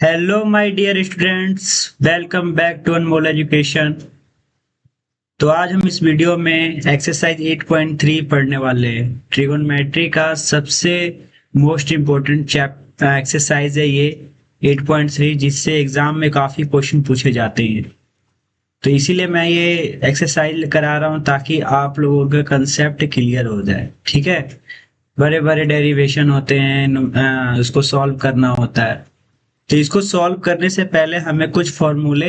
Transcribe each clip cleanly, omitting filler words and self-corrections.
Hello my dear students, welcome back to Anmol education. तो आज हम इस वीडियो में एक्सरसाइज 8.3 पढ़ने वाले हैं। ट्रिगोनोमेट्री का सबसे मोस्ट इम्पोर्टेंट चैप्टर एक्सरसाइज है ये 8.3, जिससे एग्जाम में काफ़ी क्वेश्चन पूछे जाते हैं। तो इसीलिए मैं ये एक्सरसाइज करा रहा हूँ ताकि आप लोगों का कंसेप्ट क्लियर हो जाए। ठीक है, बड़े बड़े डेरिवेशन होते हैं, उसको सॉल्व करना होता है। तो इसको सॉल्व करने से पहले हमें कुछ फॉर्मूले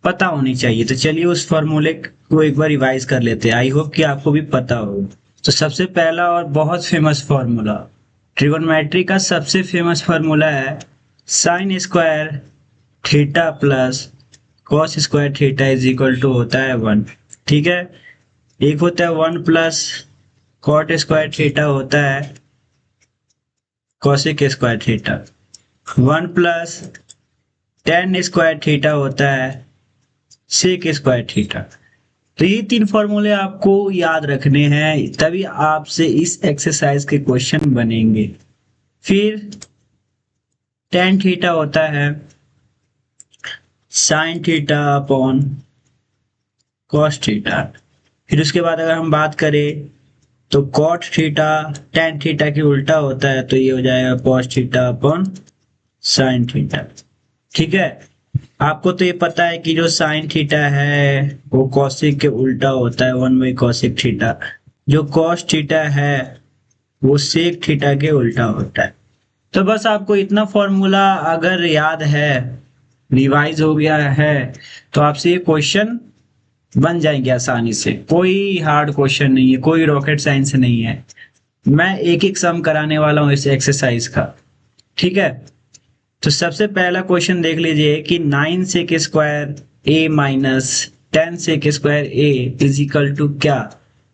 पता होनी चाहिए। तो चलिए उस फॉर्मूले को एक बार रिवाइज कर लेते हैं। आई होप कि आपको भी पता हो। तो सबसे पहला और बहुत फेमस फॉर्मूला, ट्रिगोनोमेट्री का सबसे फेमस फॉर्मूला है sine square theta plus cos square theta is equal to होता है 1। ठीक है, एक होता है 1 प्लस कॉट स्क्वायर थीटा होता है cosec square theta. 1 plus tan square theta होता है सेक स्क्वायर थीटा। तो ये तीन फॉर्मूले आपको याद रखने हैं, तभी आपसे इस एक्सरसाइज के क्वेश्चन बनेंगे। फिर टेन थीटा होता है sign theta upon cos theta. फिर उसके बाद अगर हम बात करें तो कॉट थीटा टेन थीटा की उल्टा होता है, तो ये हो जाएगा cos theta upon sine theta. ठीक है, आपको तो ये पता है कि जो साइन थीटा है वो कॉसिक के उल्टा होता है 1/कॉसिक थीटा। जो कॉस थीटा है वो सेक थीटा के उल्टा होता है। तो बस आपको इतना फॉर्मूला अगर याद है, रिवाइज हो गया है, तो आपसे ये क्वेश्चन बन जाएंगे आसानी से। कोई हार्ड क्वेश्चन नहीं है, कोई रॉकेट साइंस नहीं है। मैं एक एक सम कराने वाला हूँ इस एक्सरसाइज का। ठीक है, तो सबसे पहला क्वेश्चन देख लीजिए कि 9 sec square A minus 10 sec square A is equal to क्या।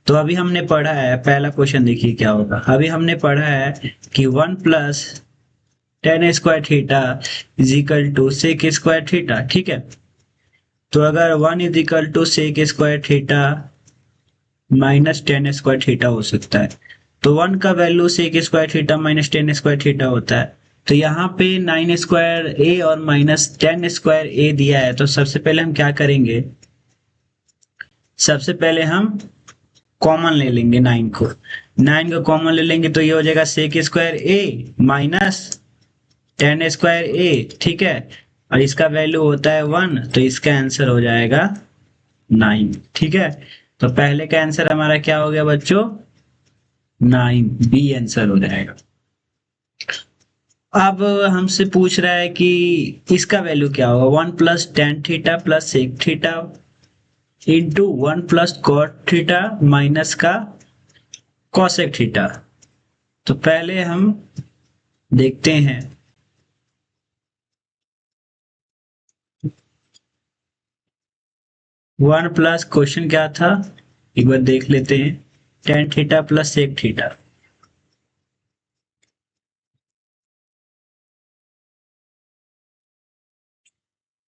तो अभी हमने पढ़ा है, पहला क्वेश्चन देखिए क्या होगा। अभी हमने पढ़ा है कि 1 plus tan square theta is equal to sec square theta. ठीक है, तो अगर 1 is equal to sec square theta minus tan square theta हो सकता है। तो 1 का value sec square theta minus tan square theta होता है। तो यहाँ पे 9 स्क्वायर ए और माइनस टेन स्क्वायर ए दिया है। तो सबसे पहले हम क्या करेंगे, सबसे पहले हम कॉमन ले लेंगे 9 को। 9 को कॉमन ले लेंगे तो ये हो जाएगा सेक square A minus tan square ए। ठीक है, और इसका वैल्यू होता है 1, तो इसका आंसर हो जाएगा 9। ठीक है, तो पहले का आंसर हमारा क्या हो गया बच्चों, 9, बी आंसर हो जाएगा। अब हमसे पूछ रहा है कि इसका वैल्यू क्या होगा, 1 plus tan theta plus sec theta into 1 plus cot theta minus का कॉसेक थीटा। तो पहले हम देखते हैं। 1 प्लस क्वेश्चन क्या था, एक बार देख लेते हैं। Tan theta plus sec theta.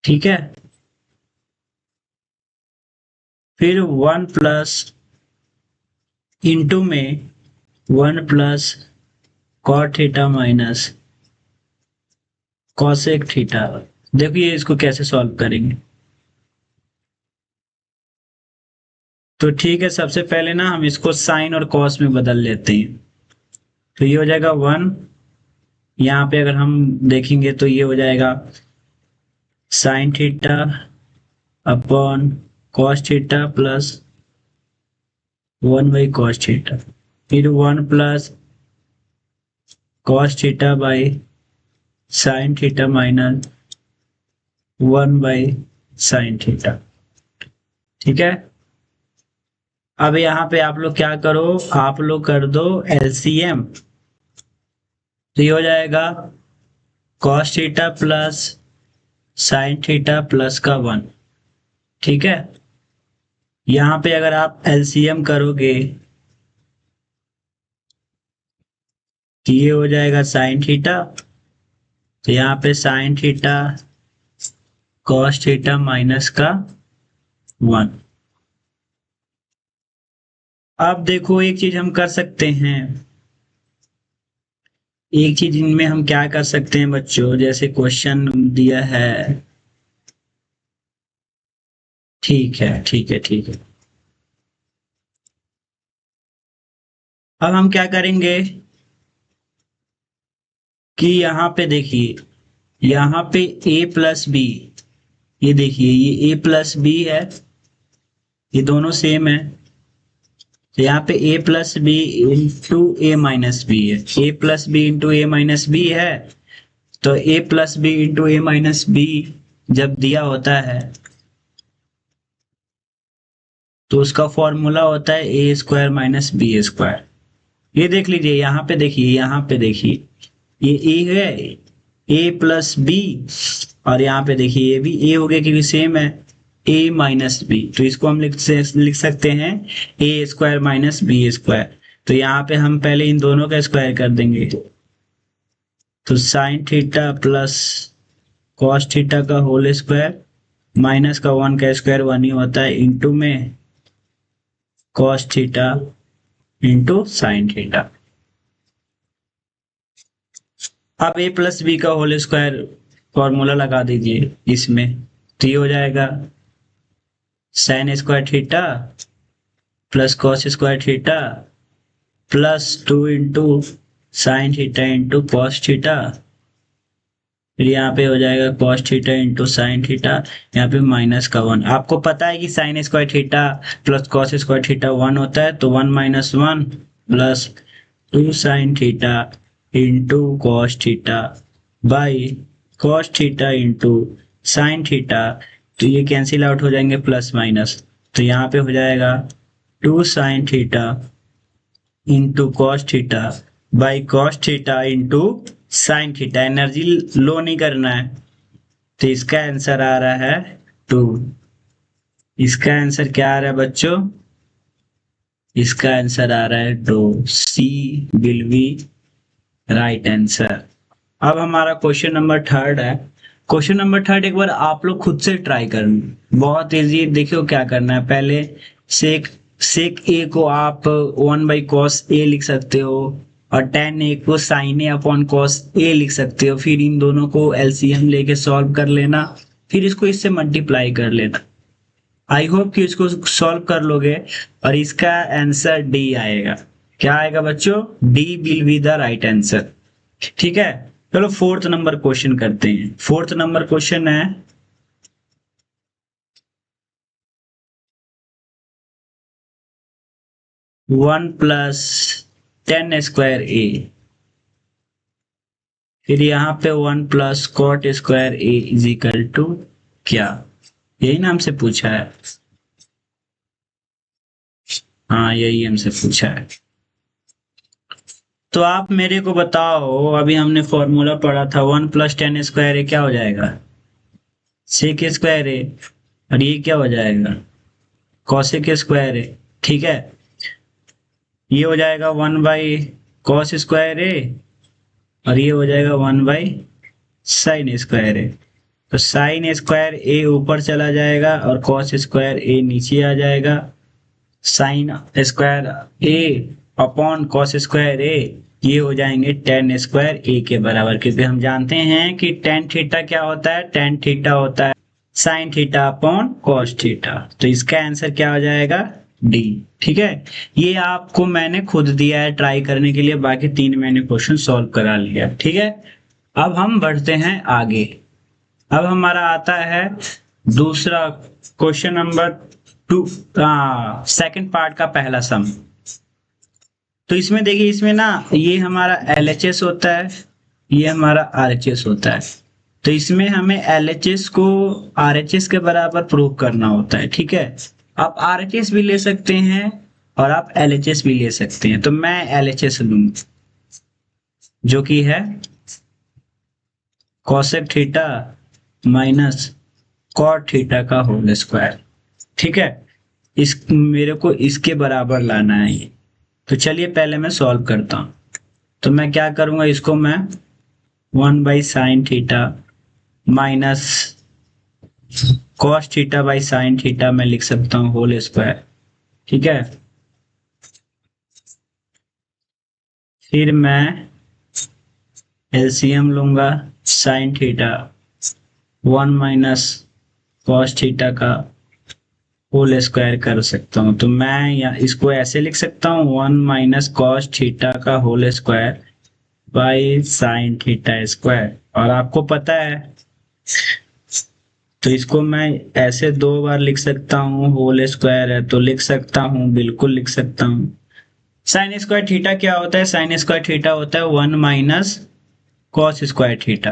ठीक है, फिर 1 प्लस इंटू में 1 plus cot theta minus cosec theta. देखिए इसको कैसे सॉल्व करेंगे। तो ठीक है, सबसे पहले ना हम इसको साइन और कॉस में बदल लेते हैं। तो ये हो जाएगा 1, यहाँ पे अगर हम देखेंगे तो ये हो जाएगा sine theta upon cos theta plus 1/कॉस थीटा। फिर 1 plus cos theta by sine theta minus 1/साइन थीटा। ठीक है, अब यहाँ पे आप लोग क्या करो, आप लोग कर दो एलसीएम। तो ये हो जाएगा cos theta plus sine theta plus का 1। ठीक है, यहाँ पे अगर आप एलसीएम करोगे तो ये हो जाएगा साइन थीटा। तो यहाँ पे sine theta cos theta minus का 1। अब देखो एक चीज हम कर सकते हैं, एक चीज इनमें हम क्या कर सकते हैं बच्चों, जैसे क्वेश्चन दिया है। ठीक है, ठीक है, ठीक है। अब हम क्या करेंगे कि यहाँ पे देखिए, यहाँ पे a प्लस बी, ये देखिए ये a प्लस बी है, ये दोनों सेम है। तो यहाँ पे a plus B into A minus B है, a plus B into A minus B है। तो a plus B into A minus B जब दिया होता है तो उसका फॉर्मूला होता है ए स्क्वायर माइनस बी स्क्वायर। ये देख लीजिए, यहाँ पे देखिए, यहाँ पे देखिए, ये ए है, ए प्लस बी, और यहाँ पे देखिए ये भी ए हो गया क्योंकि सेम है, ए माइनस बी। तो इसको हम लिख सकते हैं ए स्क्वायर माइनस बी स्क्वायर। तो यहाँ पे हम पहले इन दोनों का स्क्वायर कर देंगे। तो sine theta plus cos theta का होल स्क्वायर माइनस का वन का स्क्वायर वन ही होता है, इंटू में cos theta into sine theta. आप ए प्लस बी का होल स्क्वायर फॉर्मूला लगा दीजिए इसमें, तो ये हो जाएगा sign square theta plus cos square theta plus 2 into sine theta into cos theta. फिर यहाँ पे हो जाएगा cos theta into sine theta, यहाँ पे माइनस का वन। आपको पता है कि sign square theta plus cos square theta one होता है, तो one minus one plus 2 sign theta into cos theta by cos theta into sine theta. तो ये कैंसिल आउट हो जाएंगे प्लस माइनस, तो यहाँ पे हो जाएगा 2 sign theta into cos theta by cos theta into sine theta. Energy low नहीं करना है, तो इसका आंसर आ रहा है 2। इसका आंसर क्या आ रहा है बच्चों? इसका आंसर आ रहा है 2। सी विल बी राइट आंसर। अब हमारा क्वेश्चन नंबर थर्ड है। क्वेश्चन नंबर थर्ड एक बार आप लोग खुद से ट्राई करना, बहुत इजी। देखियो क्या करना है, पहले सेक सेक ए को आप वन बाई कॉस ए लिख सकते हो, और टेन ए को sign A upon cos a लिख सकते हो। फिर इन दोनों को एलसीएम लेके सॉल्व कर लेना, फिर इसको इससे मल्टीप्लाई कर लेना। आई होप कि इसको सॉल्व कर लोगे और इसका आंसर डी आएगा। क्या आएगा बच्चों? D will be the right answer. ठीक है, चलो फोर्थ नंबर क्वेश्चन करते हैं। फोर्थ नंबर क्वेश्चन है, one plus tan square A, फिर यहाँ पे one plus cot square A is equal to क्या? यही ना हमसे पूछा है। हाँ, यही हमसे पूछा है। तो आप मेरे को बताओ, अभी हमने फॉर्मूला पढ़ा था, वन प्लस टेन स्क्वायर ए क्या हो जाएगा? सेक स्क्वायर ए, और ये क्या हो जाएगा? कॉसेक स्क्वायर ए। ठीक है, ये हो जाएगा वन बाई कॉस स्क्वायर ए, और ये हो जाएगा one by sine square a. तो साइन स्क्वायर ए ऊपर चला जाएगा और कॉस स्क्वायर ए नीचे आ जाएगा। साइन स्क्वायर ए अपॉन कॉस स्क्वायर ए, ये हो जाएंगे टेन स्क्वायर ए के बराबर, क्योंकि हम जानते हैं कि टेन थीटा क्या होता है? टेन थीटा होता है sign theta upon cos theta. तो इसका आंसर क्या हो जाएगा? डी। ठीक है, ये आपको मैंने खुद दिया है ट्राई करने के लिए, बाकी तीन मैंने क्वेश्चन सॉल्व करा लिया। ठीक है, अब हम बढ़ते हैं आगे। अब हमारा आता है दूसरा question number two, second part का पहला सम। तो इसमें देखिए, इसमें ना ये हमारा एलएचएस होता है, ये हमारा आरएचएस होता है। तो इसमें हमें एलएचएस को आरएचएस के बराबर प्रूव करना होता है। ठीक है, आप आरएचएस भी ले सकते हैं और आप एलएचएस भी ले सकते हैं। तो मैं एलएचएस लूंगा, जो कि है cosec theta minus cot theta का होल स्क्वायर। ठीक है, इस मेरे को इसके बराबर लाना है ये। तो चलिए पहले मैं सॉल्व करता हूं। तो मैं क्या करूंगा, इसको मैं one by sine theta minus cos theta by sine theta में लिख सकता हूँ होल स्क्वायर। ठीक है, फिर मैं एलसीएम लूंगा sine theta 1 minus cos theta का होल स्क्वायर कर सकता हूँ। तो मैं इसको ऐसे लिख सकता हूँ 1 माइनस कॉस थीटा का whole square by sine theta square. और आपको पता है तो इसको मैं ऐसे 2 बार लिख सकता हूँ, होल स्क्वायर है तो लिख सकता हूँ, बिल्कुल लिख सकता हूँ। साइन स्क्वायर थीटा क्या होता है? साइन स्क्वायर थीटा होता है 1 माइनस कॉस स्क्वायर थीटा।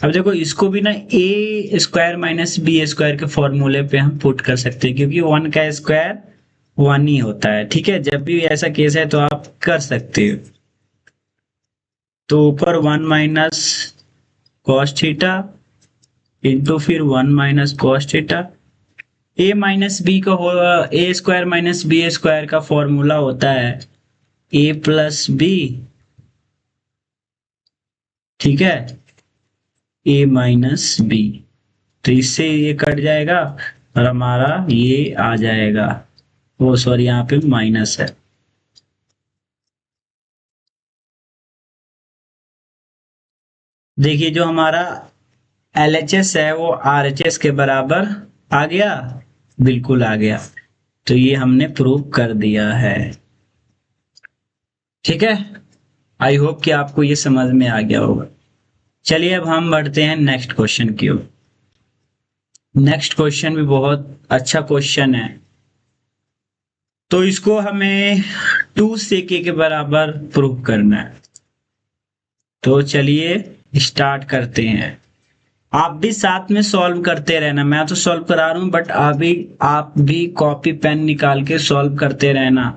अब देखो इसको भी ना ए स्क्वायर माइनस बी स्क्वायर के फॉर्मूले पे हम पुट कर सकते हैं, क्योंकि 1 का स्क्वायर 1 ही होता है। ठीक है, जब भी ऐसा केस है तो आप कर सकते हो। तो ऊपर 1 माइनस कॉस थीटा इंटू फिर 1 माइनस कॉस थीटा। ए माइनस बी का हो, ए स्क्वायर माइनस बी स्क्वायर का फॉर्मूला होता है ए प्लस बी। ठीक है, ए माइनस बी। तो इससे ये कट जाएगा और हमारा ये आ जाएगा, वो सॉरी यहाँ पे माइनस है। देखिए जो हमारा LHS है वो RHS के बराबर आ गया, बिल्कुल आ गया। तो ये हमने प्रूव कर दिया है। ठीक है, आई होप कि आपको ये समझ में आ गया होगा। चलिए अब हम बढ़ते हैं नेक्स्ट क्वेश्चन की ओर। नेक्स्ट क्वेश्चन भी बहुत अच्छा क्वेश्चन है। तो इसको हमें 2 sec के बराबर प्रूव करना है। तो चलिए स्टार्ट करते हैं। आप भी साथ में सॉल्व करते रहना, मैं तो सॉल्व करा रहा हूं बट अभी आप भी कॉपी पेन निकाल के सॉल्व करते रहना।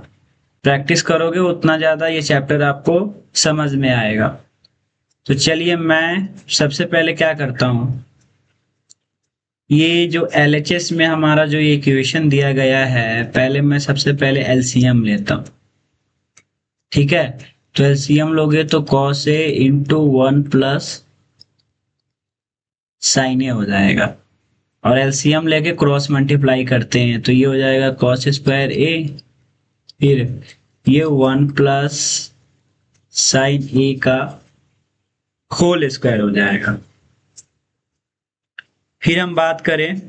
प्रैक्टिस करोगे उतना ज्यादा ये चैप्टर आपको समझ में आएगा। तो चलिए मैं सबसे पहले क्या करता हूं, ये जो LHS में हमारा जो ये इक्वेशन दिया गया है, पहले मैं सबसे पहले LCM लेता हूं। ठीक है, तो LCM लोगे तो cos A into 1 plus sine a हो जाएगा। और एलसीएम लेके क्रॉस मल्टीप्लाई करते हैं तो ये हो जाएगा cos स्क्वायर ए, फिर ये 1 प्लस साइन ए का होल स्क्वायर हो जाएगा। फिर हम बात करें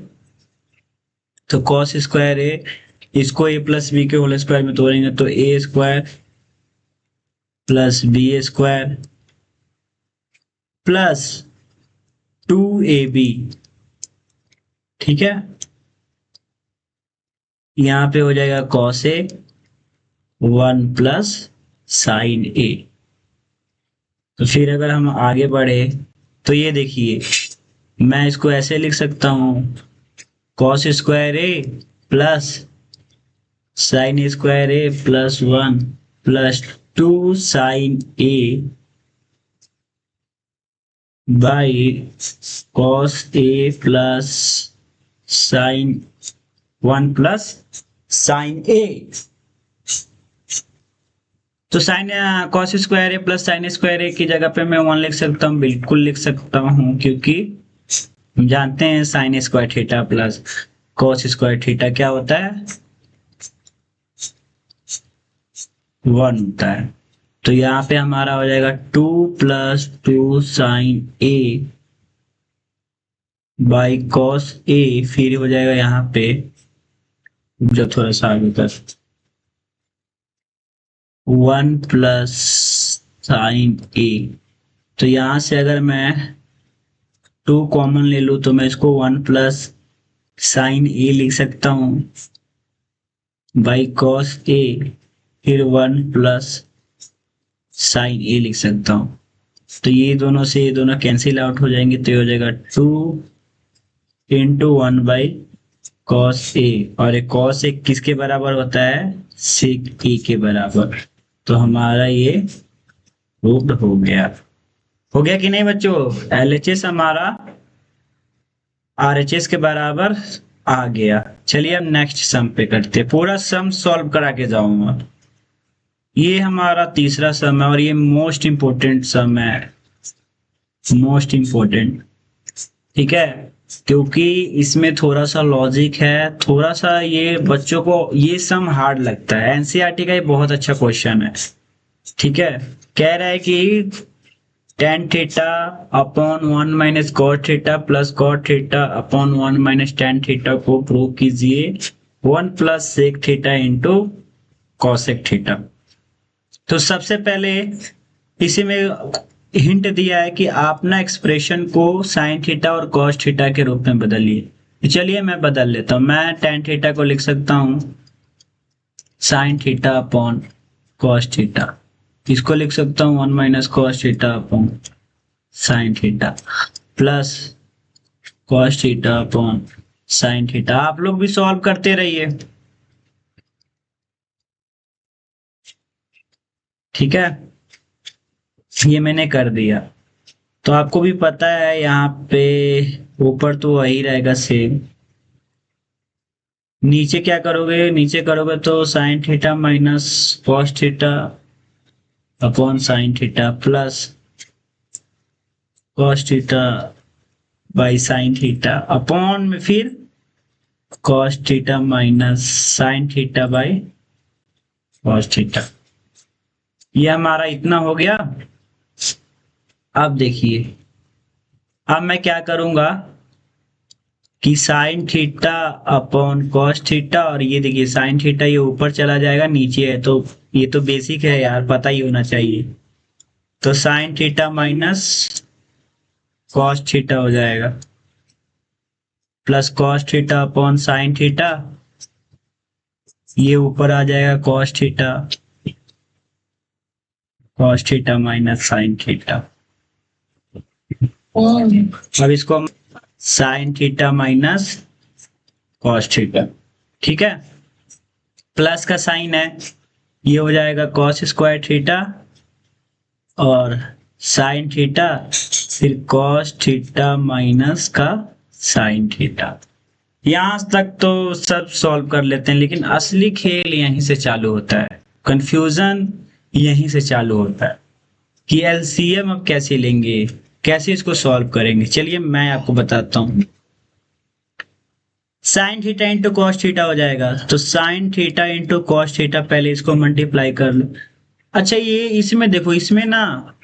तो cos स्क्वायर ए, इसको ए प्लस बी के होल स्क्वायर में तोड़ेंगे तो a square plus b square plus 2ab। ठीक है, यहां पे हो जाएगा cos a 1 plus sine a. तो फिर अगर हम आगे बढ़े तो ये देखिए मैं इसको ऐसे लिख सकता हूं cos square a plus sine square a plus 1 plus 2 sine A by cos a plus sine 1 plus sine a. तो sine cos square a plus sine square a की जगह पे मैं 1 लिख सकता हूँ, बिल्कुल लिख सकता हूँ, क्योंकि हम जानते हैं sign square theta plus cos square theta क्या होता है 1 होता है। तो यहाँ पे हमारा हो जाएगा 2 plus 2 sine A by cos A, फिर हो जाएगा यहाँ पे जो थोड़ा सा आगे तक 1 प्लस साइन ए। तो यहां से अगर मैं 2 कॉमन ले लूं तो मैं इसको 1 प्लस साइन ए लिख सकता हूं बाई cos ए, फिर 1 प्लस साइन ए लिख सकता हूं। तो ये दोनों से ये दोनों कैंसिल आउट हो जाएंगे तो ये हो जाएगा 2 इंटू 1 बाई cos ए। और एक cos ए किसके बराबर होता है sec ए के बराबर। तो हमारा ये प्रूव्ड हो गया। हो गया कि नहीं बच्चों? LHS हमारा RHS के बराबर आ गया। चलिए अब नेक्स्ट सम पे करते हैं, पूरा सम सॉल्व करा के जाऊंगा। ये हमारा तीसरा सम है और ये मोस्ट इंपोर्टेंट सम है, मोस्ट इंपोर्टेंट। ठीक है, क्योंकि इसमें थोड़ा सा लॉजिक है, थोड़ा सा ये बच्चों को ये सम हार्ड लगता है। एनसीईआरटी का ये बहुत अच्छा क्वेश्चन है। ठीक है, कह रहा है कि tan theta upon 1 minus cot theta plus cot theta upon 1 minus tan theta को प्रूव कीजिए 1 plus sec theta into cosec theta. तो सबसे पहले इसी में हिंट दिया है कि आप ना एक्सप्रेशन को साइन थीटा और कॉस थीटा के रूप में बदलिए। चलिए मैं बदल लेता हूं। मैं टेन थीटा को लिख सकता हूं sign theta upon cos theta, इसको लिख सकता हूं 1 minus cos theta upon sine theta plus cos theta upon sine theta. आप लोग भी सॉल्व करते रहिए, ठीक है। ये मैंने कर दिया। तो आपको भी पता है यहाँ पे ऊपर तो वही रहेगा सेम, नीचे क्या करोगे, नीचे करोगे तो sign theta minus cos theta upon sine theta plus cos theta by sine theta upon में फिर cos theta minus sine theta by cos theta. ये हमारा इतना हो गया। अब देखिए, अब मैं क्या करूंगा कि sign theta upon cos theta, और ये देखिए साइन थीटा ये ऊपर चला जाएगा, नीचे है तो ये तो बेसिक है यार, पता ही होना चाहिए। तो sign theta minus cos theta हो जाएगा plus cos theta upon sine theta, ये ऊपर आ जाएगा cos theta minus sine theta. अब इसको sign theta minus cos theta, ठीक है। प्लस का साइन है, ये हो जाएगा कॉस स्क्वायर थीटा और साइन थीटा, फिर कॉस थीटा माइनस का साइन थीटा। यहां तक तो सब सॉल्व कर लेते हैं, लेकिन असली खेल यहीं से चालू होता है, कंफ्यूजन यहीं से चालू होता है कि एलसीएम अब कैसे लेंगे, कैसे इसको सॉल्व करेंगे। चलिए मैं आपको बताता हूं। Sign theta into cos theta हो जाएगा, तो sign theta into cos theta, पहले इसको मल्टीप्लाई कर लो। अच्छा ये इसमें देखो, इसमें ना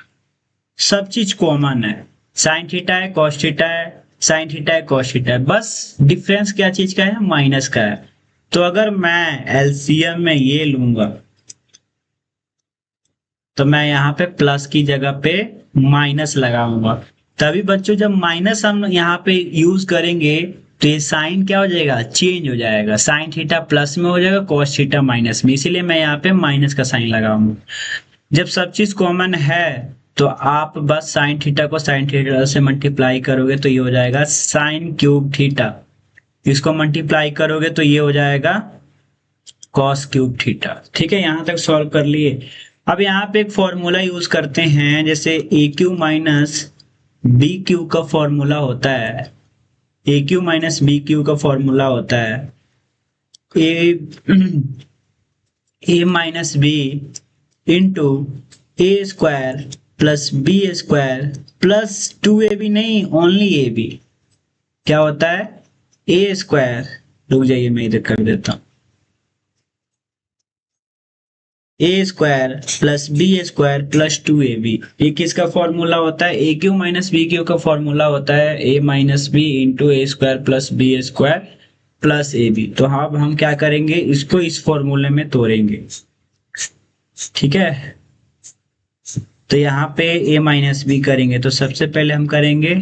सब चीज कॉमन है, साइन थीटा है कॉस थीटा है, साइन थीटा है कॉस थीटा है, बस डिफरेंस क्या चीज का है, माइनस का है। तो अगर मैं एलसीएम में ये लूंगा तो मैं यहाँ पे प्लस की जगह पे माइनस लगाऊंगा, तभी बच्चों जब माइनस हम यहाँ पे यूज करेंगे तो ये साइन क्या हो जाएगा, चेंज हो जाएगा, साइन थीटा प्लस में हो जाएगा, कॉस थीटा माइनस में, इसीलिए मैं यहाँ पे माइनस का साइन लगाऊंगा। जब सब चीज कॉमन है तो आप बस साइन थीटा को साइन थीटा से मल्टीप्लाई करोगे तो ये हो जाएगा साइन क्यूब थीटा, इसको मल्टीप्लाई करोगे तो ये हो जाएगा कॉस क्यूब थीटा, ठीक है। यहां तक सॉल्व कर लिए। अब यहाँ पे एक फॉर्मूला यूज करते हैं, जैसे a cube minus b cube का फॉर्मूला होता है, a cube minus b cube का फॉर्मूला होता है a minus b into a square plus b square plus 2ab, नहीं ओनली ए बी, क्या होता है ए स्क्वायर, रुक जाइए मैं इधर कर देता हूं, a square plus b square plus 2ab। ये किसका फॉर्मूला होता है, a cube minus b cube का फॉर्मूला होता है a minus b into a square plus b square plus a b. तो अब हम क्या करेंगे, इसको इस फॉर्मूले में तोड़ेंगे, ठीक है। तो यहाँ पे ए माइनस बी करेंगे, तो सबसे पहले हम करेंगे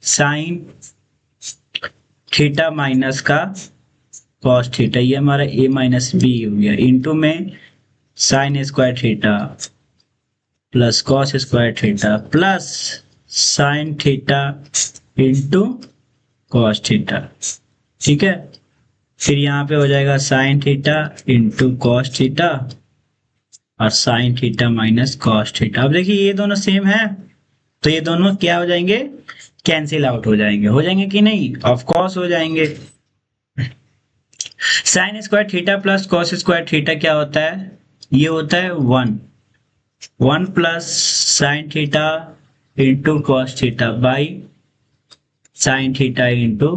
साइन थीटा माइनस का कॉस थीटा, ये हमारा ए माइनस बी हो गया, इंटू में sine square theta plus cos square theta plus sine theta into cos theta, ठीक है। फिर यहाँ पे हो जाएगा sine theta into cos theta और sine theta minus cos theta. अब देखिए ये दोनों सेम है, तो ये दोनों क्या हो जाएंगे, कैंसिल आउट हो जाएंगे कि नहीं, ऑफ कोर्स हो जाएंगे। Sign square theta plus cos square theta क्या होता है, ये होता है 1 plus sine theta into cos theta by sine theta into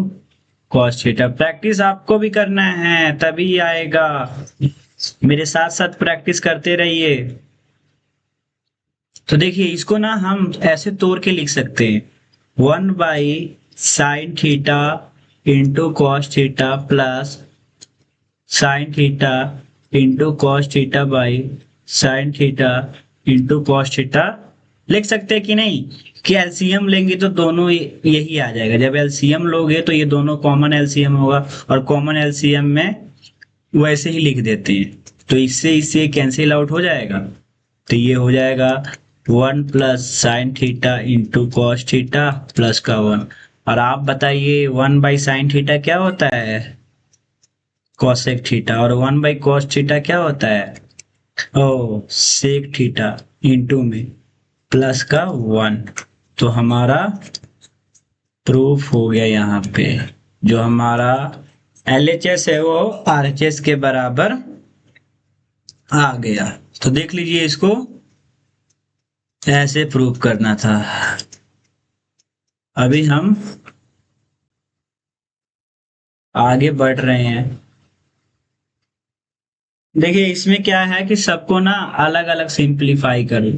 cos theta. Practice आपको भी करना है तभी आएगा, मेरे साथ साथ प्रैक्टिस करते रहिए। तो देखिए इसको ना हम ऐसे तोड़ के लिख सकते हैं, 1/sin theta into cos theta plus sine theta into cos theta by sine theta into cos theta लिख सकते हैं कि नहीं, कि एलसीएम लेंगे तो दोनों यही आ जाएगा, जब एलसीएम लोगे तो ये दोनों कॉमन एलसीएम होगा, और कॉमन एलसीएम में वैसे ही लिख देते हैं, तो इससे इससे कैंसिल आउट हो जाएगा, तो ये हो जाएगा 1 + sin theta into cos theta plus का 1। और आप बताइए 1/sin थीटा क्या होता है, कॉसेक थीटा, और 1/cos थीटा क्या होता है, ओ सेक थीटा इंटू में प्लस का 1। तो हमारा प्रूफ हो गया यहाँ पे, जो हमारा LHS है वो RHS के बराबर आ गया। तो देख लीजिए इसको ऐसे प्रूफ करना था। अभी हम आगे बढ़ रहे हैं। देखिए इसमें क्या है कि सबको ना अलग अलग सिंप्लीफाई करो,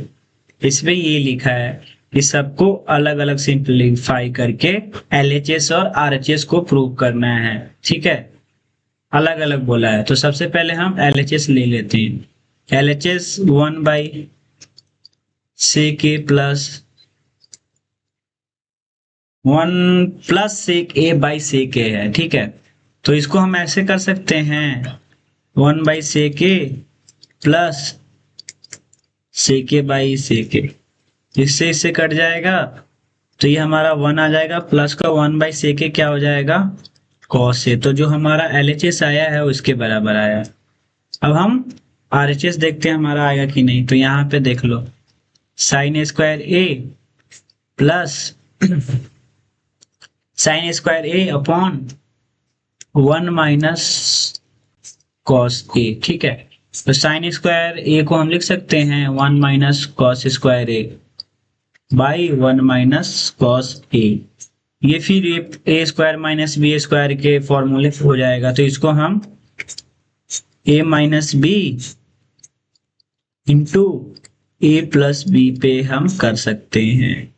इसमें ये लिखा है कि सबको अलग अलग सिंप्लीफाई करके LHS और RHS को प्रूव करना है, ठीक है, अलग अलग बोला है। तो सबसे पहले हम LHS ले लेते हैं। LHS 1/sec a plus 1 + sec a/sec a है, ठीक है। तो इसको हम ऐसे कर सकते हैं 1/sec a plus sec a/sec a, इससे इससे कट जाएगा, तो ये हमारा 1 आ जाएगा, प्लस का 1/sec a क्या हो जाएगा, cos a। तो जो हमारा LHS आया है उसके बराबर आया। अब हम RHS देखते हैं हमारा आएगा कि नहीं, तो यहाँ पे देख लो sin² a plus sin² a upon 1 - cos a, ठीक है। तो sin² a को हम लिख सकते हैं 1 - cos² a by 1 - cos a। ये फिर a² - b² के फॉर्मूले हो जाएगा, तो इसको हम a - b into a + b पे हम कर सकते हैं,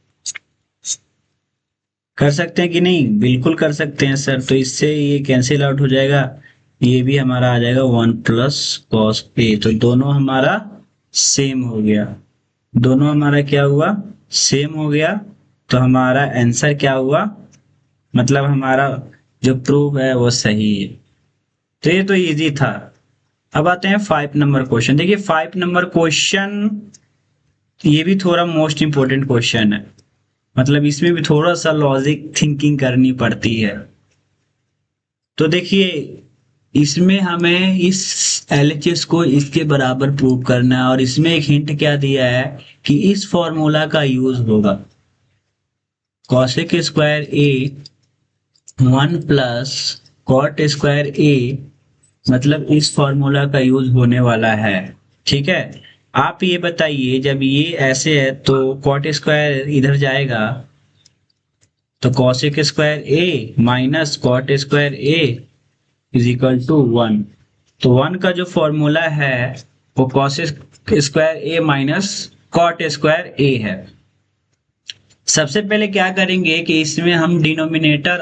कर सकते हैं कि नहीं, बिल्कुल कर सकते हैं सर। तो इससे ये कैंसिल आउट हो जाएगा, ये भी हमारा आ जाएगा 1 + cos a। तो दोनों हमारा सेम हो गया, दोनों हमारा क्या हुआ, सेम हो गया। तो हमारा आंसर क्या हुआ, मतलब हमारा जो प्रूफ है वो सही है। तो ये तो इजी था। अब आते हैं 5 नंबर क्वेश्चन। देखिए 5 नंबर क्वेश्चन ये भी थोड़ा मोस्ट इंपोर्टेंट क्वेश्चन है, मतलब इसमें भी थोड़ा सा लॉजिक थिंकिंग करनी पड़ती है। तो देखिए इसमें हमें इस LHS को इसके बराबर प्रूव करना है, और इसमें एक हिंट क्या दिया है कि इस फॉर्मूला का यूज होगा, cosec² a 1 + cot² a, मतलब इस फॉर्मूला का यूज होने वाला है, ठीक है। आप ये बताइए जब ये ऐसे है तो cot² इधर जाएगा, तो cosec² a minus cot² a is equal to 1। तो 1 का जो फॉर्मूला है वो cosec² a minus cot² a है। सबसे पहले क्या करेंगे कि इसमें हम डिनोमिनेटर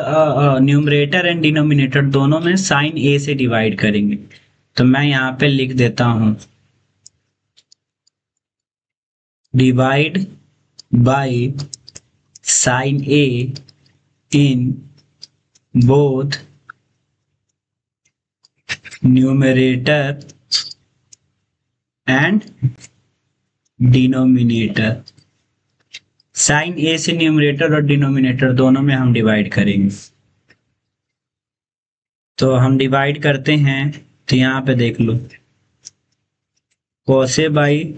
न्यूमरेटर एंड डिनोमिनेटर दोनों में साइन a से डिवाइड करेंगे। तो मैं यहाँ पे लिख देता हूं divide by sine a in both numerator and denominator. Sine a से न्यूमरेटर और डिनोमिनेटर दोनों में हम डिवाइड करेंगे। तो हम डिवाइड करते हैं, तो यहाँ पे देख लो cos a by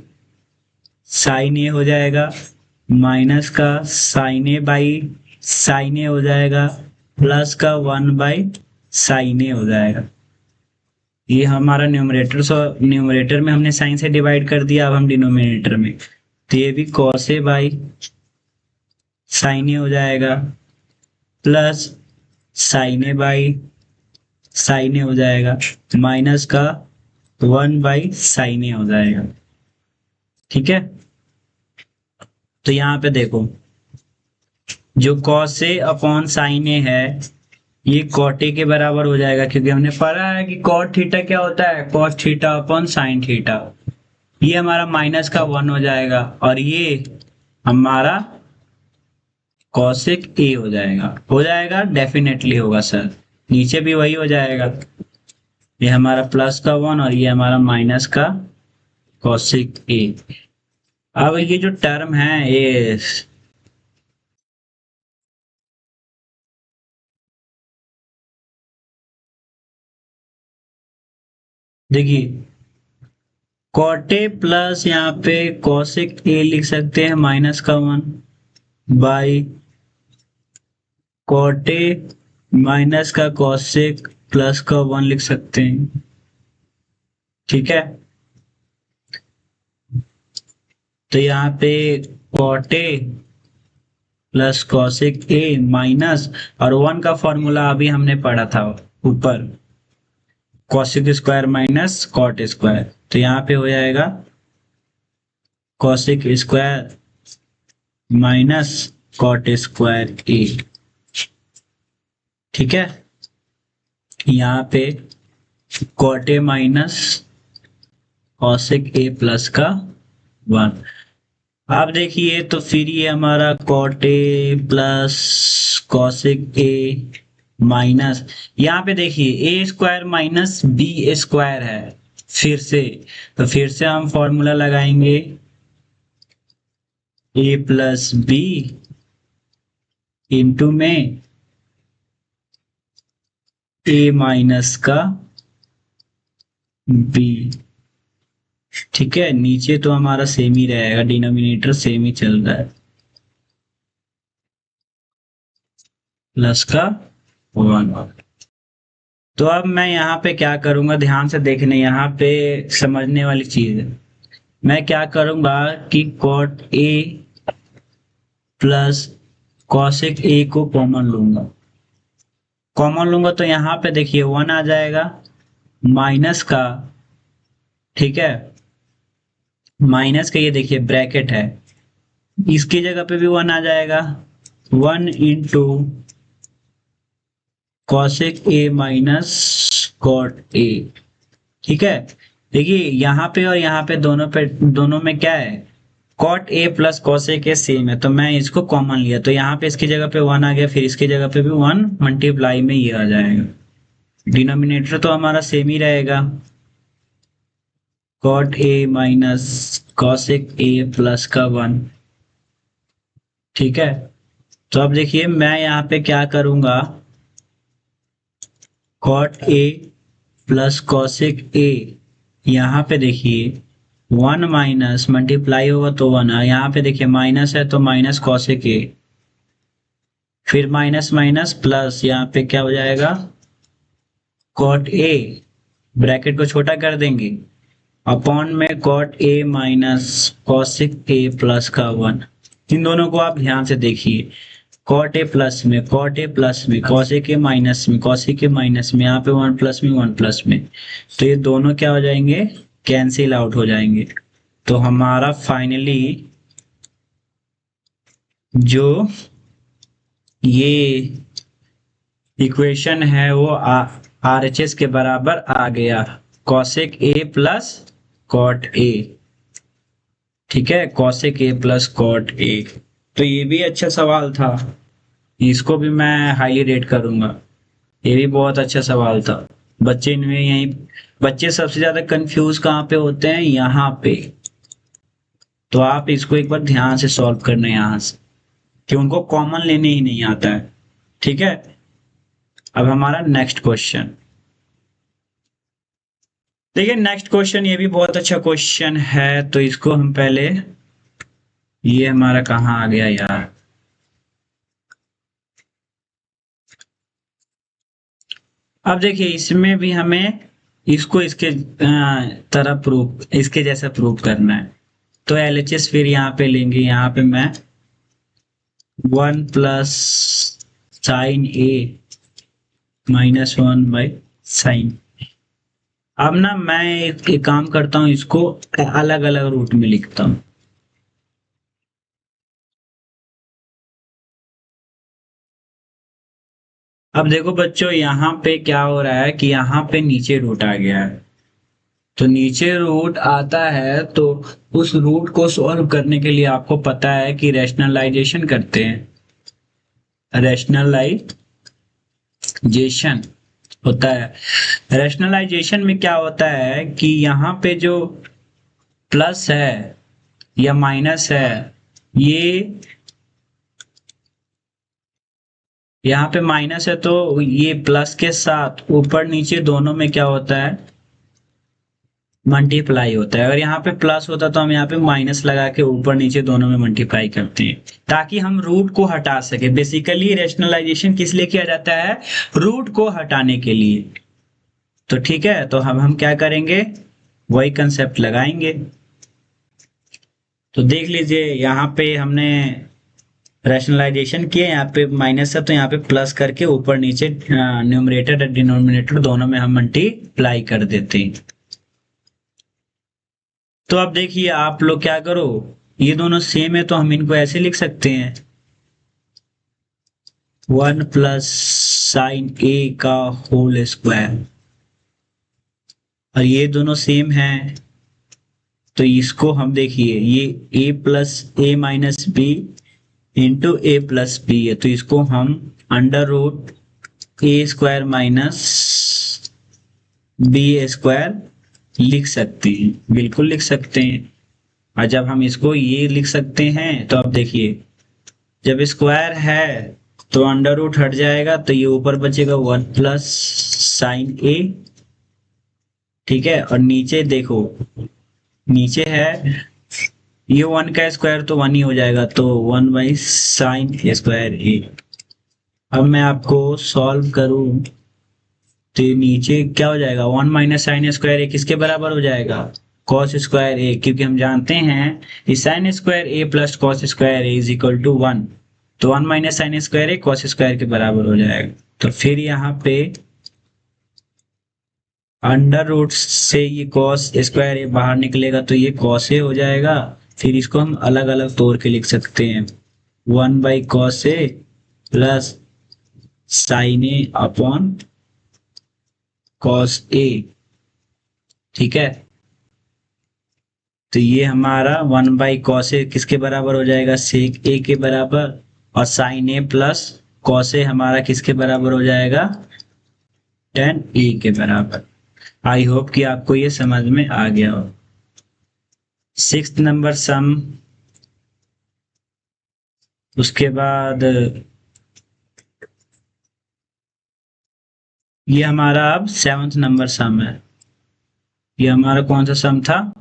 sine a हो जाएगा, माइनस का sine a by sine a हो जाएगा, प्लस का 1/sin a हो जाएगा। ये हमारा न्यूमरेटर में हमने साइन से डिवाइड कर दिया, अब हम डिनोमिनेटर में, तो ये भी cos a by sine a हो जाएगा, plus sign a by sine a हो जाएगा, माइनस का 1/sin a हो जाएगा, ठीक है। तो यहाँ पे देखो, जो cos A upon sin A है ये cot A के बराबर हो जाएगा, क्योंकि हमने पढ़ा है कि cot थीटा क्या होता है, cos theta upon sin theta. ये हमारा माइनस का 1 हो जाएगा और ये हमारा cosec A हो जाएगा डेफिनेटली होगा सर, नीचे भी वही हो जाएगा। ये हमारा प्लस का 1 और ये हमारा माइनस का cosec A। अब ये जो टर्म है ये देखिए, कॉट ए प्लस यहाँ पे cosec A लिख सकते हैं माइनस का 1 बाई कॉट ए माइनस का cosec प्लस का 1 लिख सकते हैं। ठीक है, तो यहाँ पे cot A plus cosec A minus और 1 का फॉर्मूला अभी हमने पढ़ा था ऊपर, cosec square minus cot square, तो यहाँ पे हो जाएगा cosec square minus cot square A। ठीक है, यहाँ पे cot A minus cosec A plus का 1। आप देखिए तो फिर ये हमारा cot A plus cosec A minus, यहाँ पे देखिए A square minus B square है फिर से, तो फिर से हम फॉर्मूला लगाएंगे ए प्लस बी इंटू में ए माइनस का बी। ठीक है, नीचे तो हमारा सेम ही रहेगा, डिनोमिनेटर सेम ही चल रहा है, प्लस का 1। तो अब मैं यहाँ पे क्या करूंगा, ध्यान से देखने, यहाँ पे समझने वाली चीज है। मैं क्या करूंगा कि cot A plus cosec A को कॉमन लूंगा तो यहाँ पे देखिए 1 आ जाएगा माइनस का, ठीक है, माइनस का ये देखिए ब्रैकेट है, इसकी जगह पे भी 1 आ जाएगा, 1 into cosec A minus cot A। ठीक है, देखिए यहाँ पे और यहाँ पे दोनों में क्या है, cot A plus cosec A same है, तो मैं इसको कॉमन लिया, तो यहाँ पे इसकी जगह पे 1 आ गया, फिर इसकी जगह पे भी 1 मल्टीप्लाई में ये आ जाएगा, डिनोमिनेटर तो हमारा सेम ही रहेगा, cot A minus cosec A plus का 1। ठीक है, तो अब देखिए मैं यहाँ पे क्या करूंगा, cot A plus cosec A, यहाँ पे देखिए 1 माइनस मल्टीप्लाई होगा तो 1 है, यहाँ पे देखिए माइनस है तो माइनस cosec A, फिर माइनस माइनस प्लस, यहाँ पे क्या हो जाएगा cot A, ब्रैकेट को छोटा कर देंगे, अपॉन में cot A minus cosec A plus का 1। इन दोनों को आप ध्यान से देखिए, cot A प्लस में cosec A माइनस में cosec A माइनस में, यहाँ पे 1 प्लस में 1 प्लस में, तो ये दोनों क्या हो जाएंगे, कैंसिल आउट हो जाएंगे। तो हमारा फाइनली जो ये इक्वेशन है वो RHS के बराबर आ गया, cosec A plus cot A। ठीक है, cosec A plus cot A, तो ये भी अच्छा सवाल था, इसको भी मैं हाईली रेट करूंगा, ये भी बहुत अच्छा सवाल था। बच्चे इनमें यही, बच्चे सबसे ज्यादा कंफ्यूज कहाँ पे होते हैं, यहाँ पे, तो आप इसको एक बार ध्यान से सॉल्व करना यहाँ से, कि उनको कॉमन लेने ही नहीं आता है। ठीक है, अब हमारा नेक्स्ट क्वेश्चन देखिए, नेक्स्ट क्वेश्चन ये भी बहुत अच्छा क्वेश्चन है, तो इसको हम पहले, ये हमारा कहाँ आ गया यार, अब देखिए इसमें भी हमें इसको इसके तरह प्रूफ, इसके जैसा प्रूफ करना है, तो LHS फिर यहाँ पे लेंगे, यहाँ पे मैं 1 plus sign A minus 1 by sign. अब ना मैं एक काम करता हूँ, इसको अलग अलग रूट में लिखता हूँ, अब देखो बच्चों, यहाँ पे क्या हो रहा है कि यहाँ पे नीचे रूट आ गया है। तो नीचे रूट आता है तो उस रूट को सॉल्व करने के लिए आपको पता है कि रैशनलाइजेशन करते हैं। रैशनलाइजेशन होता है। रैशनलाइजेशन में क्या होता है कि यहाँ पे जो प्लस है या माइनस है, ये यहाँ पे माइनस है तो ये प्लस के साथ ऊपर नीचे दोनों में क्या होता है, मल्टीप्लाई होता है। और यहाँ पे प्लस होता तो हम यहाँ पे माइनस लगा के ऊपर नीचे दोनों में मल्टीप्लाई करते हैं ताकि हम रूट को हटा सके। बेसिकली रेशनलाइजेशन किस लिए किया जाता है, रूट को हटाने के लिए। तो ठीक है, तो हम क्या करेंगे, वही कंसेप्ट लगाएंगे। तो देख लीजिए यहाँ पे हमने रैशनलाइजेशन किए, यहाँ पे माइनस है तो यहाँ पे प्लस करके ऊपर नीचे न्यूमरेटर और डिनोमिनेटर दोनों में हम मल्टीप्लाई कर देते हैं। तो अब देखिए आप लोग क्या करो, ये दोनों सेम है तो हम इनको ऐसे लिख सकते हैं, 1 + sin a का होल स्क्वायर। और ये दोनों सेम हैं तो इसको हम देखिए, ये a + a - b into a + b है तो इसको हम √a² - b² लिख सकते हैं, बिल्कुल लिख सकते हैं। और जब हम इसको ये लिख सकते हैं तो अब देखिए, जब स्क्वायर है तो अंडर रूट हट जाएगा तो ये ऊपर बचेगा 1 + sin a। ठीक है, और नीचे देखो, नीचे है ये 1 का स्क्वायर तो 1 ही हो जाएगा, तो 1/sin²a। अब मैं आपको सॉल्व करूं तो नीचे क्या हो जाएगा, 1 - sin² किसके बराबर हो जाएगा, cos²a। क्योंकि हम जानते हैं कि sin² + cos² = 1। तो 1 - sin² cos² के बराबर हो जाएगा। तो फिर यहाँ पे अंडर रूट से ये cos² बाहर निकलेगा तो ये cos a हो जाएगा। फिर इसको हम अलग अलग तोड़ के लिख सकते हैं, 1/cos a + sin a/cos a। ठीक है, तो ये हमारा 1/cos a किसके बराबर हो जाएगा, sec a के बराबर। और sin a + cos a हमारा किसके बराबर हो जाएगा, tan a के बराबर। आई होप कि आपको ये समझ में आ गया हो। 6th नंबर सम, उसके बाद ये हमारा अब 7th नंबर सम है। ये हमारा कौन सा सम था,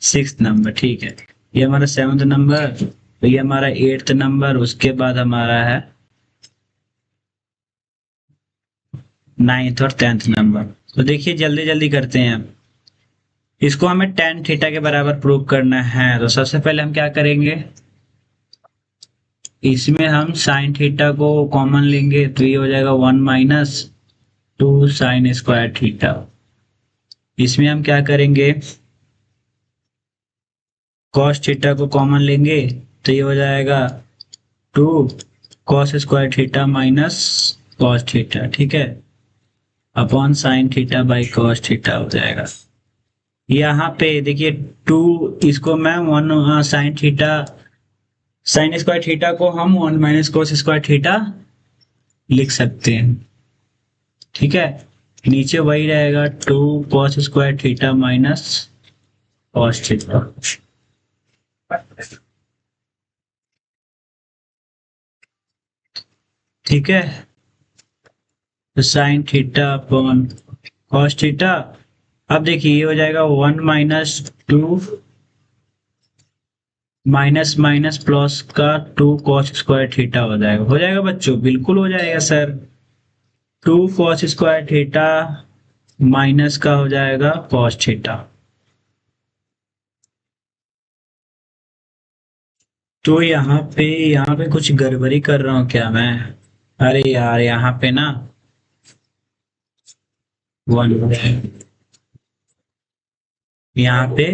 6th नंबर। ठीक है, ये हमारा 7th नंबर, तो ये हमारा 8th नंबर, उसके बाद हमारा है 9th और 10th नंबर। तो देखिए जल्दी जल्दी करते हैं। इसको हमें tan थीटा के बराबर प्रूव करना है। तो सबसे पहले हम क्या करेंगे, इसमें हम sin थीटा को कॉमन लेंगे तो ये हो जाएगा 1 - 2 sin² थीटा। इसमें हम क्या करेंगे, cos थीटा को कॉमन लेंगे तो ये हो जाएगा 2 cos² थीटा - cos थीटा। ठीक है, अपॉन sin θ/cos थीटा हो जाएगा। यहाँ पे देखिए 2, इसको मैं 1 sin थीटा, sin² थीटा को हम 1 - cos² थीटा लिख सकते हैं। ठीक है, नीचे वही रहेगा 2 cos² थीटा - cos थीटा। ठीक है, तो sin theta upon cos theta. अब देखिए ये हो जाएगा 1 - 2 माइनस माइनस प्लस का 2 cos² थीटा हो जाएगा बच्चों, बिल्कुल हो जाएगा सर। 2 cos² थीटा माइनस का हो जाएगा cos थीटा। तो यहाँ पे कुछ गड़बड़ी कर रहा हूँ क्या मैं, अरे यार यहाँ पे ना 1, यहाँ पे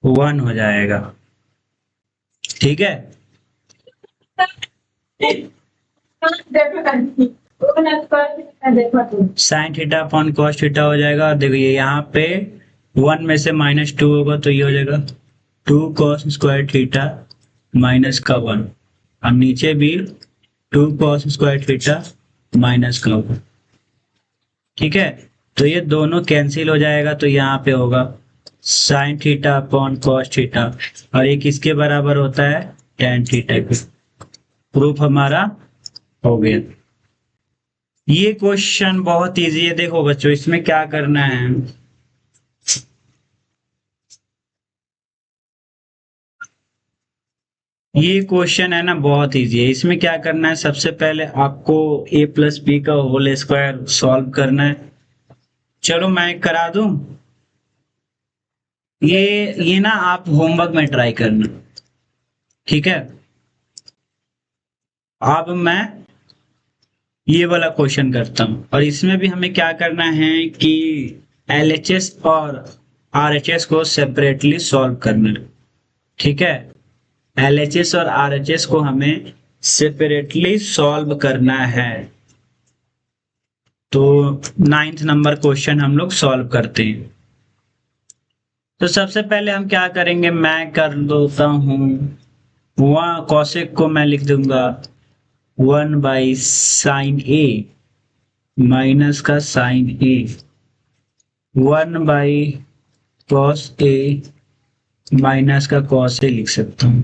1 हो जाएगा। ठीक है, sign theta upon cos theta हो जाएगा। और देखिए यहाँ पे 1 में से -2 होगा तो ये हो जाएगा 2 cos स्क्वायर थीटा माइनस का 1। और नीचे भी 2 cos स्क्वायर थीटा माइनस का 1। ठीक है, तो ये दोनों कैंसिल हो जाएगा तो यहाँ पे होगा sign theta upon cos theta, और ये किसके बराबर होता है, tan थीटा के। प्रूफ हमारा हो गया। ये क्वेश्चन बहुत इजी है। देखो बच्चों, इसमें क्या करना है, ये क्वेश्चन है ना बहुत इजी है। इसमें क्या करना है, सबसे पहले आपको a प्लस बी का होल स्क्वायर सॉल्व करना है। चलो मैं करा दूं, ये ना आप होमवर्क में ट्राई करना। ठीक है, अब मैं ये वाला क्वेश्चन करता हूं, और इसमें भी हमें क्या करना है कि एलएचएस और आरएचएस को सेपरेटली सॉल्व करना है। ठीक है, एलएचएस और आरएचएस को हमें सेपरेटली सॉल्व करना है। तो 9th नंबर क्वेश्चन हम लोग सॉल्व करते हैं। तो सबसे पहले हम क्या करेंगे, मैं कर देता हूं, वहां कौशिक को मैं लिख दूंगा 1/sin a माइनस का sine A, 1/cos a minus का cos a लिख सकता हूं।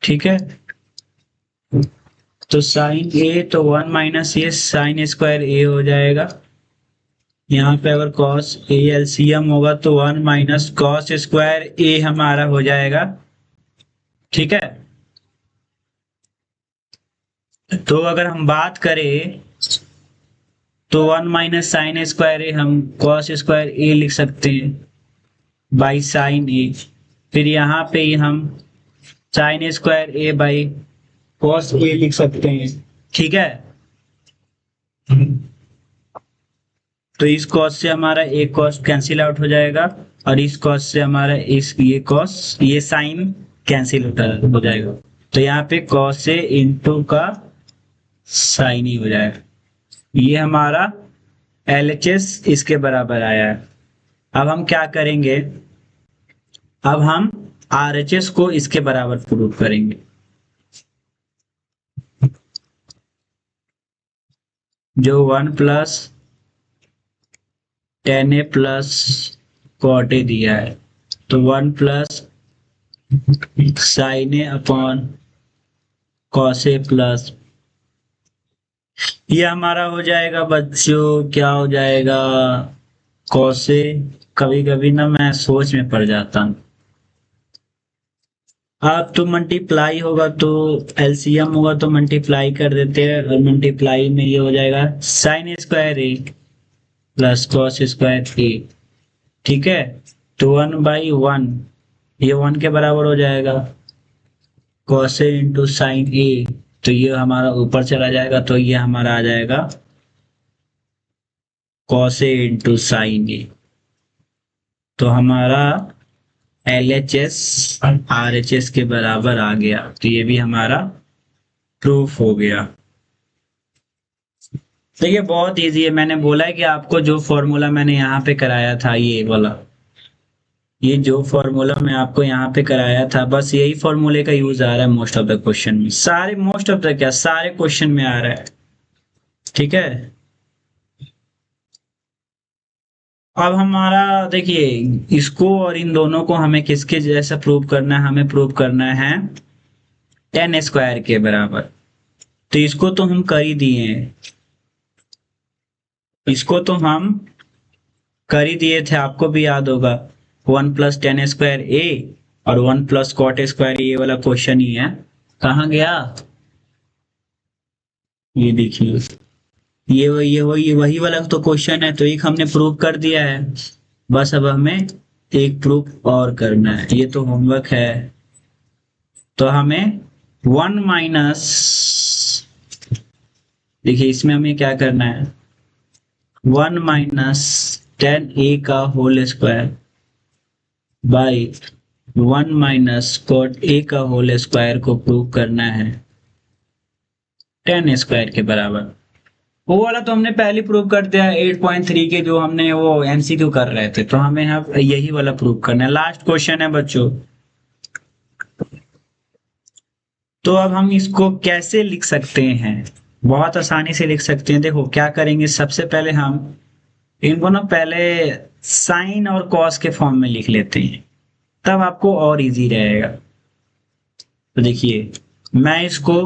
ठीक है, तो साइन ए तो 1 माइनस ये साइन स्क्वायर ए हो जाएगा। यहाँ पे अगर cos a एलसीएम होगा तो 1 माइनस कॉस स्क्वायर ए हमारा हो जाएगा। ठीक है, तो अगर हम बात करें तो 1 माइनस साइन स्क्वायर ए हम कॉस स्क्वायर ए लिख सकते हैं बाई साइन ए। फिर यहाँ पे ही हम sine square a by cos a लिख सकते हैं। ठीक है, तो इस कॉस से हमारा एक कॉस कैंसिल आउट हो जाएगा, और इस कॉस से हमारा ये कॉस ये साइन कैंसिल हो जाएगा। तो यहाँ पे कॉस से इंटू का साइन ही हो जाएगा। ये हमारा एलएचएस इसके बराबर आया है। अब हम क्या करेंगे, अब हम आरएचएस को इसके बराबर प्रूव करेंगे। जो 1 plus tan a plus cot a दिया है, तो 1 plus sin a upon cos a plus, ये हमारा हो जाएगा बच्चों, क्या हो जाएगा, cos a। कभी कभी ना मैं सोच में पड़ जाता हूँ। अब तो मल्टीप्लाई होगा तो एलसीएम होगा तो मल्टीप्लाई कर देते हैं, और मल्टीप्लाई में ये हो जाएगा sign square a plus cos square ए। ठीक है, तो 1/1 ये 1 के बराबर हो जाएगा, cos A into sine a, तो ये हमारा ऊपर चला जाएगा, तो ये हमारा आ जाएगा cos A into sine a. तो हमारा एलएचएस आरएचएस के बराबर आ गया, तो ये भी हमारा प्रूफ हो गया। तो ये बहुत इजी है। मैंने बोला है कि आपको जो फॉर्मूला मैंने यहाँ पे कराया था, ये वाला, ये जो फॉर्मूला मैं आपको यहाँ पे कराया था, बस यही फॉर्मूले का यूज आ रहा है मोस्ट ऑफ द क्वेश्चन में, सारे मोस्ट ऑफ द क्या सारे क्वेश्चन में आ रहा है। ठीक है, अब हमारा देखिए, इसको और इन दोनों को हमें किसके जैसा प्रूव करना है, हमें प्रूव करना है tan स्क्वायर के बराबर। तो इसको तो हम कर ही दिए हैं, इसको तो हम कर ही दिए थे, आपको भी याद होगा 1 प्लस tan स्क्वायर ए और 1 प्लस कॉट स्क्वायर, ये वाला क्वेश्चन ही है। कहाँ गया, ये देखिए, ये वही वाला तो क्वेश्चन है, तो एक हमने प्रूव कर दिया है। बस अब हमें एक प्रूफ और करना है, ये तो होमवर्क है। तो हमें 1 माइनस, देखिए इसमें हमें क्या करना है, 1 माइनस tan a का whole square by 1 minus cot a का होल स्क्वायर को प्रूव करना है। 10 स्क्वायर के बराबर। वो वाला तो हमने पहले प्रूव कर दिया 8.3 के, जो हमने वो एमसीक्यू कर रहे थे, तो हमें अब यही वाला प्रूव करना है। लास्ट क्वेश्चन है बच्चों। तो अब हम इसको कैसे लिख सकते हैं? बहुत आसानी से लिख सकते हैं। देखो क्या करेंगे, सबसे पहले हम इनको ना पहले साइन और कॉस के फॉर्म में लिख लेते हैं, तब आपको और इजी रहेगा। तो देखिए, मैं इसको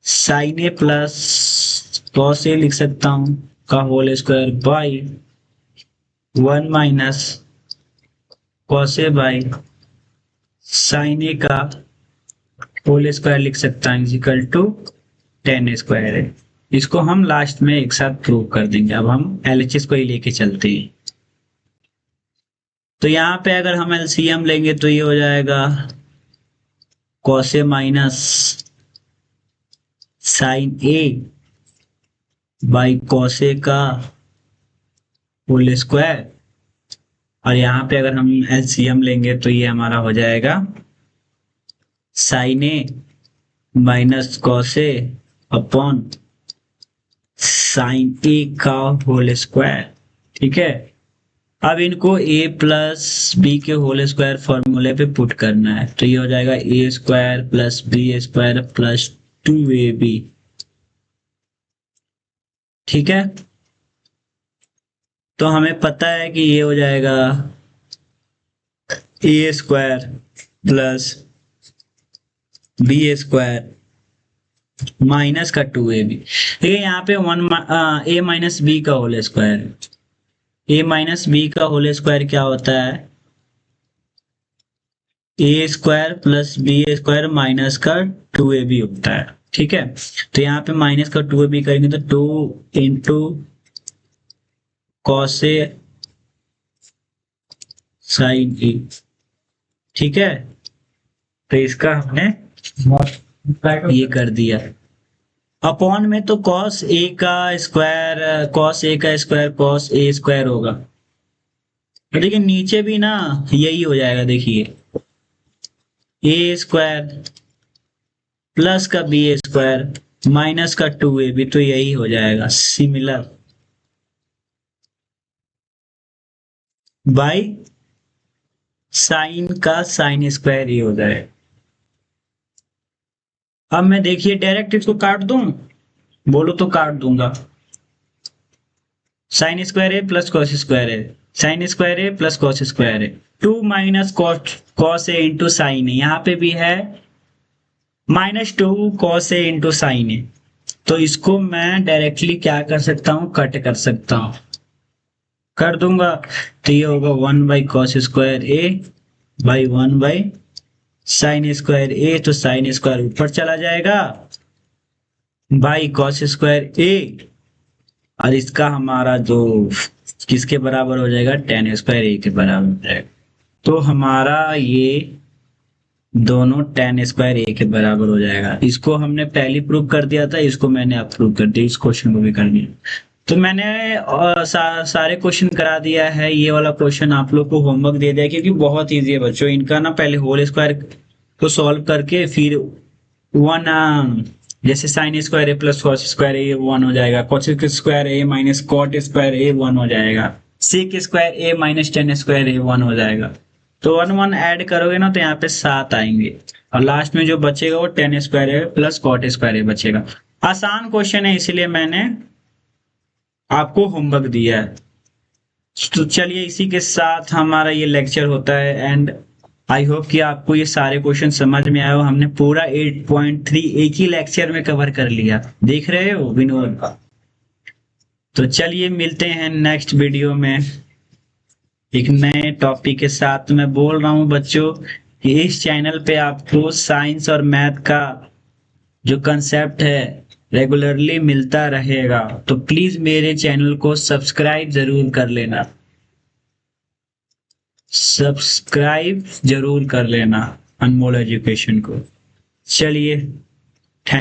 sine a plus cos a लिख सकता हूं का whole square by 1 minus cos a by sine a का होल स्क्वायर लिख सकता हूं इक्वल टू 10 स्क्वायर है। इसको हम लास्ट में एक साथ प्रूव कर देंगे। अब हम एलएचएस को ही लेके चलते हैं। तो यहाँ पे अगर हम एलसीएम लेंगे तो ये हो जाएगा cos a minus sine A by cos a का होल स्क्वायर, और यहाँ पे अगर हम एलसीएम लेंगे तो ये हमारा हो जाएगा sine a minus cos a upon sine a का होल स्क्वायर। ठीक है, अब इनको a प्लस बी के होल स्क्वायर फॉर्मूले पे पुट करना है, तो ये हो जाएगा a square plus b square plus 2ab। ठीक है, तो हमें पता है कि ये हो जाएगा a square plus b square minus का 2ab। देखिए यहाँ पे a माइनस बी का whole square, a minus b का होल स्क्वायर क्या होता है, ए square plus b square minus का 2ab होता है। ठीक है, तो यहाँ पे माइनस का 2ab करेंगे तो 2 इंटू कॉस ए साइन ए। ठीक है, तो इसका हमने ये कर दिया। अपॉन में तो कॉस ए का स्क्वायर कॉस ए का स्क्वायर कॉस ए स्क्वायर होगा, लेकिन नीचे भी ना यही हो जाएगा। देखिए ए स्क्वायर प्लस का बी स्क्वायर माइनस का 2ab, तो यही हो जाएगा सिमिलर बाई साइन का साइन स्क्वायर ही हो जाएगा। अब मैं देखिए डायरेक्ट इसको काट दूं, बोलो तो काट दूंगा। साइन स्क्वायर है प्लस कॉस स्क्वायर है, साइन स्क्वायर है प्लस कॉस स्क्वायर है, 2 माइनस कॉस ए इंटू साइन है, यहाँ पे भी है -2 कॉस ए इंटू साइन है। तो इसको मैं डायरेक्टली क्या कर सकता हूँ, कट कर सकता हूँ, कर दूंगा। तो ये होगा 1 by cos square a by 1 by sine square a, तो साइन स्क्वायर ऊपर चला जाएगा बाई कॉस स्क्वायर ए, और इसका हमारा जो किसके बराबर हो जाएगा, 10 स्क्वायर ए के बराबर हो जाएगा। तो हमारा ये दोनों 10 स्क्वायर ए के बराबर हो जाएगा। इसको हमने पहले प्रूव कर दिया था, इसको मैंने अब प्रूव कर दिया, इस क्वेश्चन को भी कर दिया। तो मैंने सारे क्वेश्चन करा दिया है। ये वाला क्वेश्चन आप लोग को होमवर्क दे दिया, क्योंकि बहुत इजी है बच्चों। इनका ना पहले होल स्क्वायर को सॉल्व करके फिर वन जैसे sign square a plus cos square ए 1 हो जाएगा, cos square A minus cot square ए 1 हो जाएगा, सेक स्क्वायर ए माइनस 10 स्क्वायर ए 1 हो जाएगा। तो 1 1 ऐड करोगे ना तो यहाँ पे 7 आएंगे, और लास्ट में जो बचेगा वो 10 square a plus cot square ए बचेगा। आसान क्वेश्चन है, इसीलिए मैंने आपको होमवर्क दिया है। तो चलिए इसी के साथ हमारा ये लेक्चर होता है, एंड आई होप कि आपको ये सारे क्वेश्चन समझ में आए हो। हमने पूरा 8.3 एक ही लेक्चर में कवर कर लिया, देख रहे हो विनोद। तो चलिए मिलते हैं नेक्स्ट वीडियो में एक नए टॉपिक के साथ। मैं बोल रहा हूँ बच्चों कि इस चैनल पे आपको साइंस और मैथ का जो कंसेप्ट है रेगुलरली मिलता रहेगा, तो प्लीज मेरे चैनल को सब्सक्राइब जरूर कर लेना, सब्सक्राइब जरूर कर लेना अनमोल एजुकेशन को। चलिए